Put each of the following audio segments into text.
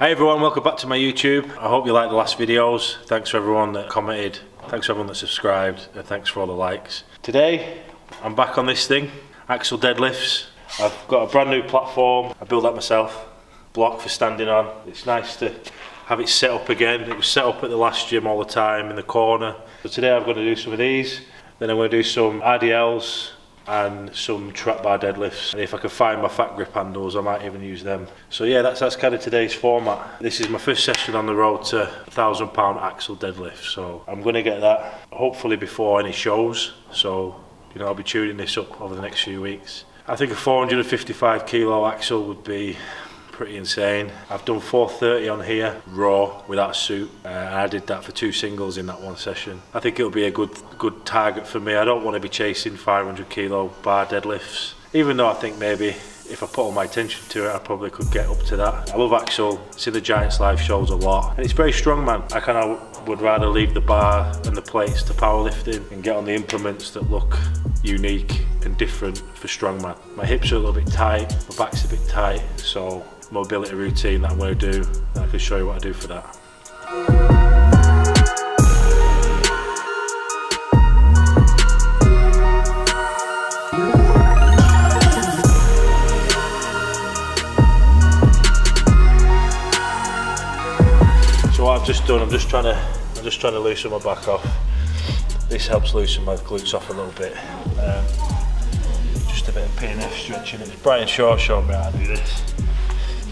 Hi everyone, welcome back to my YouTube. I hope you liked the last videos. Thanks for everyone that commented, thanks for everyone that subscribed, and thanks for all the likes. Today, I'm back on this thing, AXEL deadlifts. I've got a brand new platform, I built that myself, block for standing on. It's nice to have it set up again. It was set up at the last gym all the time in the corner. So today I'm going to do some of these, then I'm going to do some RDLs, and some trap bar deadlifts, and if I can find my fat grip handles I might even use them. So yeah, that's kind of today's format. This is my first session on the road to 1,000 pound AXEL deadlift, so I'm going to get that hopefully before any shows, so you know I'll be tuning this up over the next few weeks. I think a 455 kilo AXEL would be pretty insane. I've done 430 on here raw without a suit, and I did that for 2 singles in that one session. I think it'll be a good target for me. I don't want to be chasing 500 kilo bar deadlifts, even though I think maybe if I put all my attention to it I probably could get up to that. I love AXEL, see the Giants live shows a lot, and it's very strongman. I kind of would rather leave the bar and the plates to powerlifting and get on the implements that look unique and different for strongman. My hips are a little bit tight, my back's a bit tight, so mobility routine that I'm going to do, and I can show you what I do for that. So what I've just done, I'm just trying to loosen my back off. This helps loosen my glutes off a little bit. Just a bit of PNF stretching. It's Brian Shaw showed me how to do this.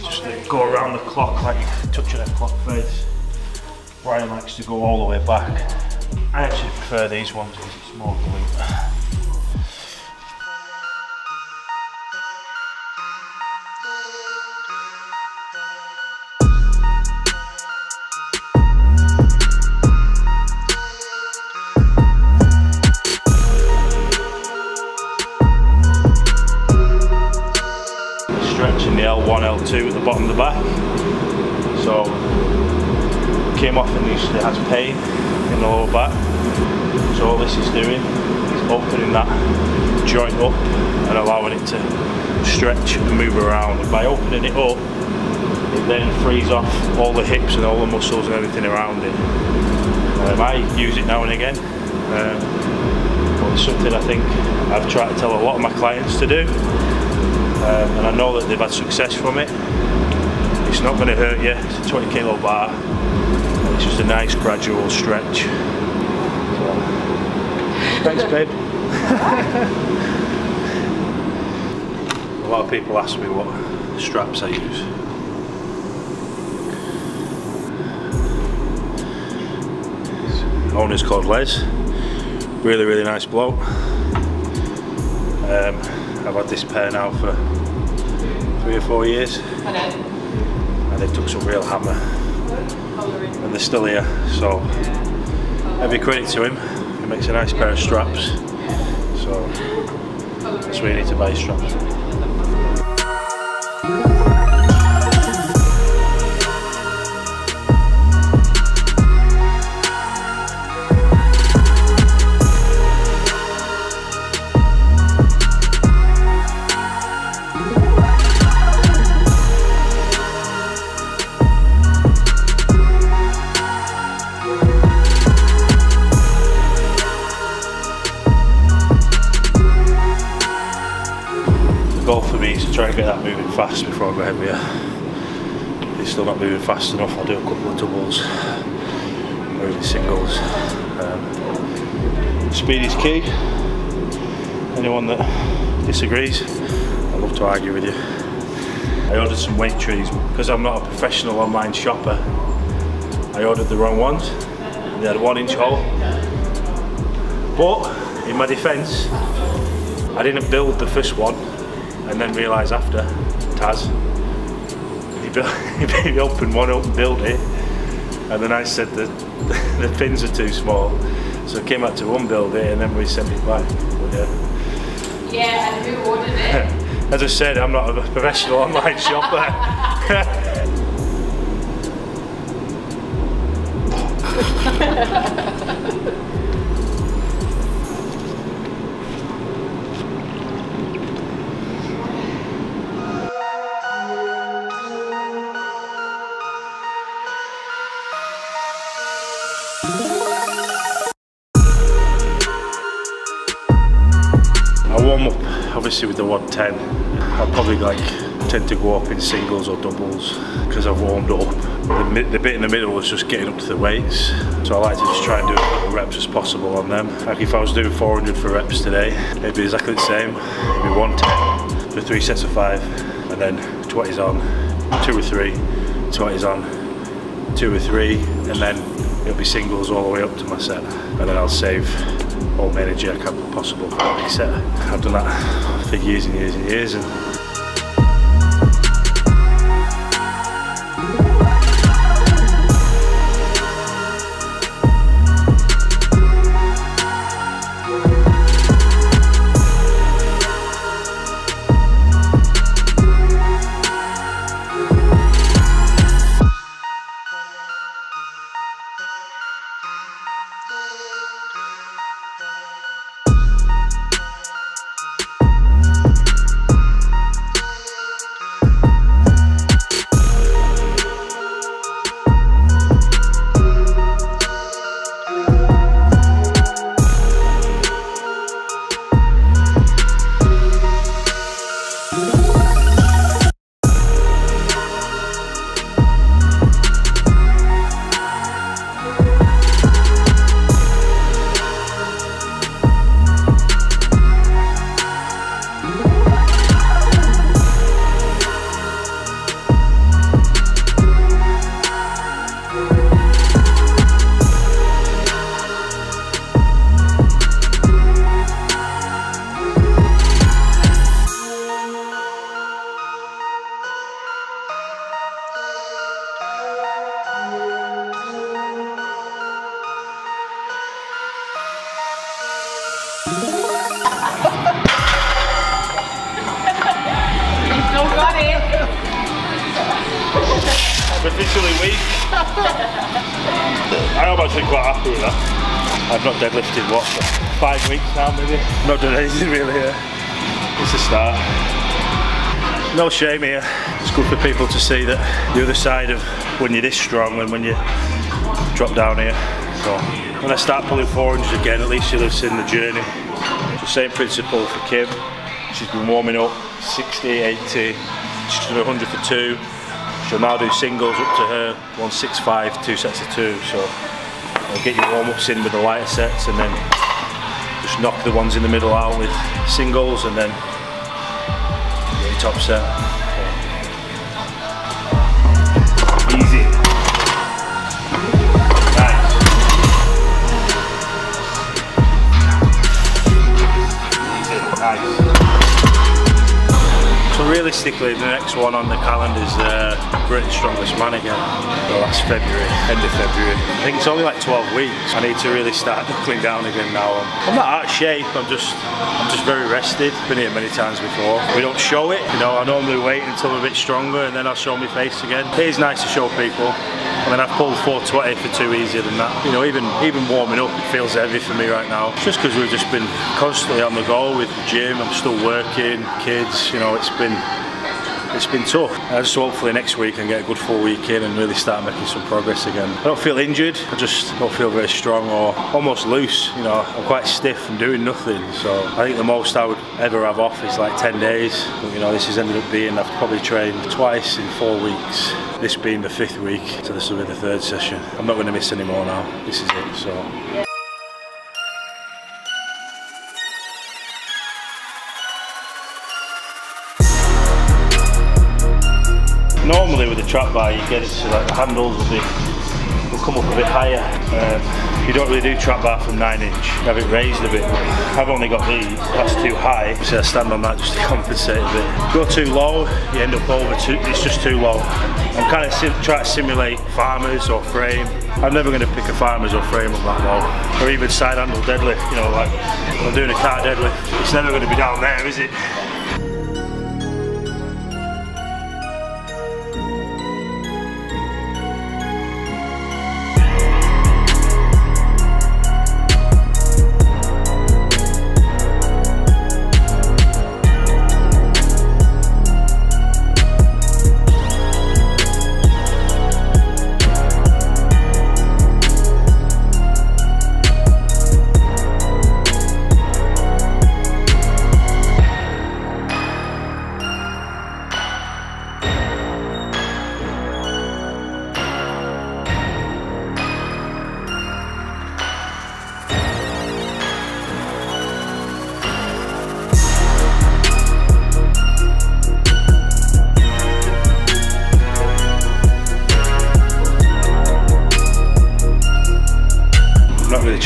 Just go around the clock like you're touching a clock face. Brian likes to go all the way back. I actually prefer these ones because it's more glute. Stretching the L1, L2 at the bottom of the back. So came off and usually has pain in the lower back. So all this is doing is opening that joint up and allowing it to stretch and move around. And by opening it up, it then frees off all the hips and all the muscles and everything around it. I use it now and again. But it's something I think I've tried to tell a lot of my clients to do. And I know that they've had success from it. It's not going to hurt you, it's a 20 kilo bar, it's just a nice gradual stretch. So, thanks babe. A lot of people ask me what straps I use. The owner's called Les, really nice bloke. I've had this pair now for 3 or 4 years, and they took some real hammer, and they're still here, so every credit to him. He makes a nice pair of straps, so that's where you need to buy straps. The goal for me is to try and get that moving fast before I go heavier. If it's still not moving fast enough, I'll do a couple of doubles or even singles. Speed is key. Anyone that disagrees, I'd love to argue with you. I ordered some weight trees because I'm not a professional online shopper. I ordered the wrong ones. They had a 1-inch hole. But in my defence, I didn't build the first one and then realise after, Taz, he opened one up and built it, and then I said that the pins are too small, so I came out to unbuild it and then we sent it back. But yeah, and who ordered it? As I said, I'm not a professional online shopper. warm up obviously with the 110. I'll probably like tend to go up in singles or doubles because I've warmed up. The bit in the middle was just getting up to the weights, so I like to just try and do as little reps as possible on them. Like if I was doing 400 for reps today, it'd be exactly the same. It'd be 110 for 3 sets of 5, and then 20s on, 2 or 3, 20s on, 2 or 3, and then it'll be singles all the way up to my set, and then I'll save all the energy I can possible for the next set. I've done that for years and years and years, and I'm officially weak. I'm actually quite happy with that. I've not deadlifted what, 5 weeks now maybe? Not done anything really here. It's a start. No shame here. It's good for people to see that the other side of when you're this strong and when you drop down here. So when I start pulling 400s again, at least you'll have seen the journey. It's the same principle for Kim. She's been warming up 60, 80, she's done 100 for 2. She'll now do singles up to her 165, 2 sets of 2. So I'll get your warm-ups in with the lighter sets and then just knock the ones in the middle out with singles and then get your top set. Easy. Nice. Easy. Nice. So realistically, the next one on the calendar is Britain's Strongest Man again. So that's February, end of February. I think it's only like 12 weeks. I need to really start knuckling down again now. I'm not out of shape, I'm just very rested. Been here many times before. We don't show it, you know, I normally wait until I'm a bit stronger and then I'll show my face again. It is nice to show people. I mean, I've pulled 420 for 2 easier than that. You know, even warming up, it feels heavy for me right now. Just because we've just been constantly on the go with the gym. I'm still working, kids, you know, it's been tough. Just hopefully next week I can get a good full week in and really start making some progress again. I don't feel injured, I just don't feel very strong or almost loose. You know, I'm quite stiff from doing nothing. So I think the most I would ever have off is like 10 days. But you know, this has ended up being, I've probably trained twice in 4 weeks. This being the 5th week, so this will be the 3rd session. I'm not going to miss any more now. This is it, so. Normally with the trap bar you get it so like the handles will come up a bit higher. You don't really do trap bar from 9 inch, you have it raised a bit. I've only got these, that's too high, so I stand on that just to compensate a bit. Go too low, you end up over, it's just too low. I'm kind of trying to simulate farmers or frame. I'm never going to pick a farmers or frame up that low. Or even side handle deadlift, you know, like when I'm doing a car deadlift, it's never going to be down there, is it?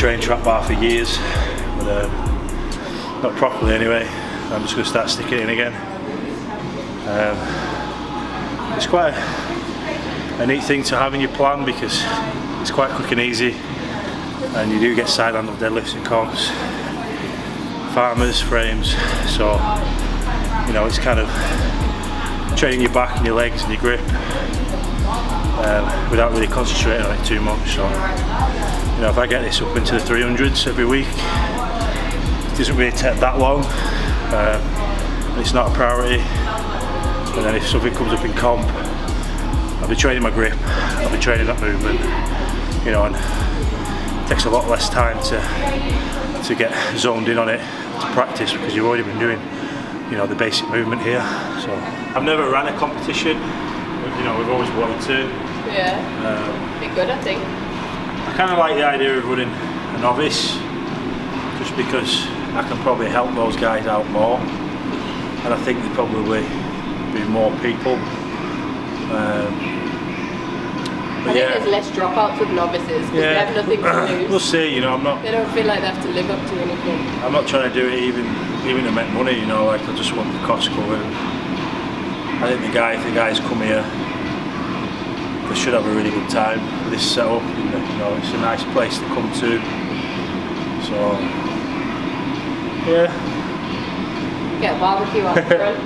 trained trap bar for years, but not properly anyway. I'm just going to start sticking it in again. It's quite a neat thing to have in your plan because it's quite quick and easy, and you do get side handle deadlifts and comps, farmers, frames, so you know it's kind of training your back and your legs and your grip without really concentrating on it too much. So you know, if I get this up into the 300s every week, it doesn't really take that long. It's not a priority, and then if something comes up in comp, I'll be training my grip, I'll be training that movement, you know, and it takes a lot less time to get zoned in on it, to practice, because you've already been doing, you know, the basic movement here. So I've never ran a competition, you know, we've always wanted to. Yeah, be good, I think. I kind of like the idea of running a novice, just because I can probably help those guys out more, and I think there'd probably be more people. I think there's less dropouts with novices because they have nothing to lose. We'll see, you know, I'm not... They don't feel like they have to live up to anything. I'm not trying to do it even to make money, you know, like I just want the cost covered. I think if the guys come here, they should have a really good time with this setup. You know, it's a nice place to come to. So, yeah. Get a barbecue on the front.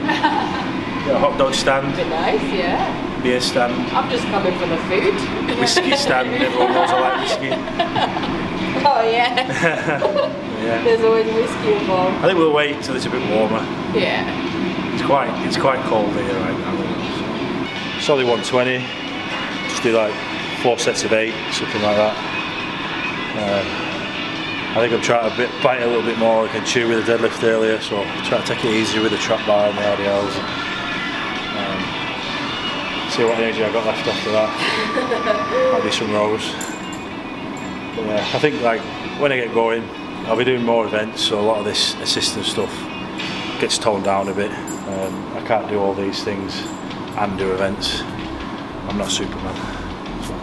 Get a hot dog stand. Be nice, yeah. Beer stand. I'm just coming for the food. Whiskey stand, everyone knows I like whiskey. Oh yeah. Yeah. There's always whiskey involved. I think we'll wait till it's a bit warmer. Yeah. It's quite cold here right now. It's only 120. Just do like 4 sets of 8, something like that. I think I'm trying to bite a little bit more. I can chew with the deadlift earlier, so try to take it easier with the trap bar and the RDLs. See what energy I got left after that. Might do some rows. But yeah, I think like when I get going, I'll be doing more events, so a lot of this assistant stuff gets toned down a bit. I can't do all these things and do events. I'm not Superman. So.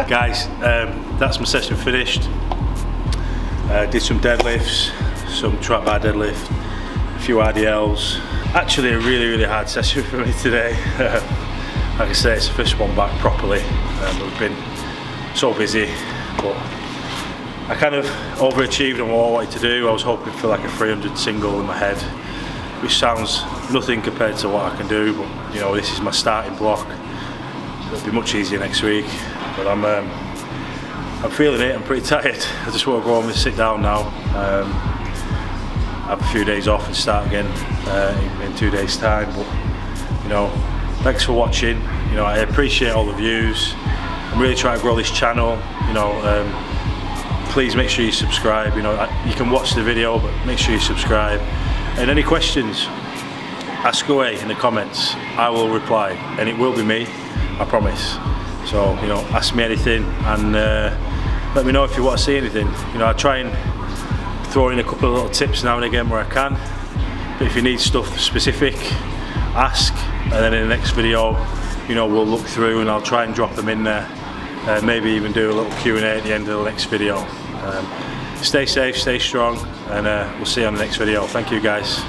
Guys, that's my session finished. Did some deadlifts, some trap bar deadlift, a few RDLs. Actually a really hard session for me today. Like I say, it's the first one back properly. We've been so busy, but I kind of overachieved on what I wanted to do. I was hoping for like a 300 single in my head, which sounds nothing compared to what I can do, but you know, this is my starting block. It'll be much easier next week. But I'm feeling it. I'm pretty tired. I just want to go home and sit down now. Have a few days off and start again in 2 days' time. But you know, thanks for watching. You know, I appreciate all the views. I'm really trying to grow this channel. You know, please make sure you subscribe. You know, you can watch the video, but make sure you subscribe. And any questions, ask away in the comments. I will reply, and it will be me. I promise. So, you know, ask me anything, and let me know if you want to see anything. You know, I try and throw in a couple of little tips now and again where I can. But if you need stuff specific, ask, and then in the next video, you know, we'll look through and I'll try and drop them in there. Maybe even do a little Q&A at the end of the next video. Stay safe, stay strong, and we'll see you on the next video. Thank you guys.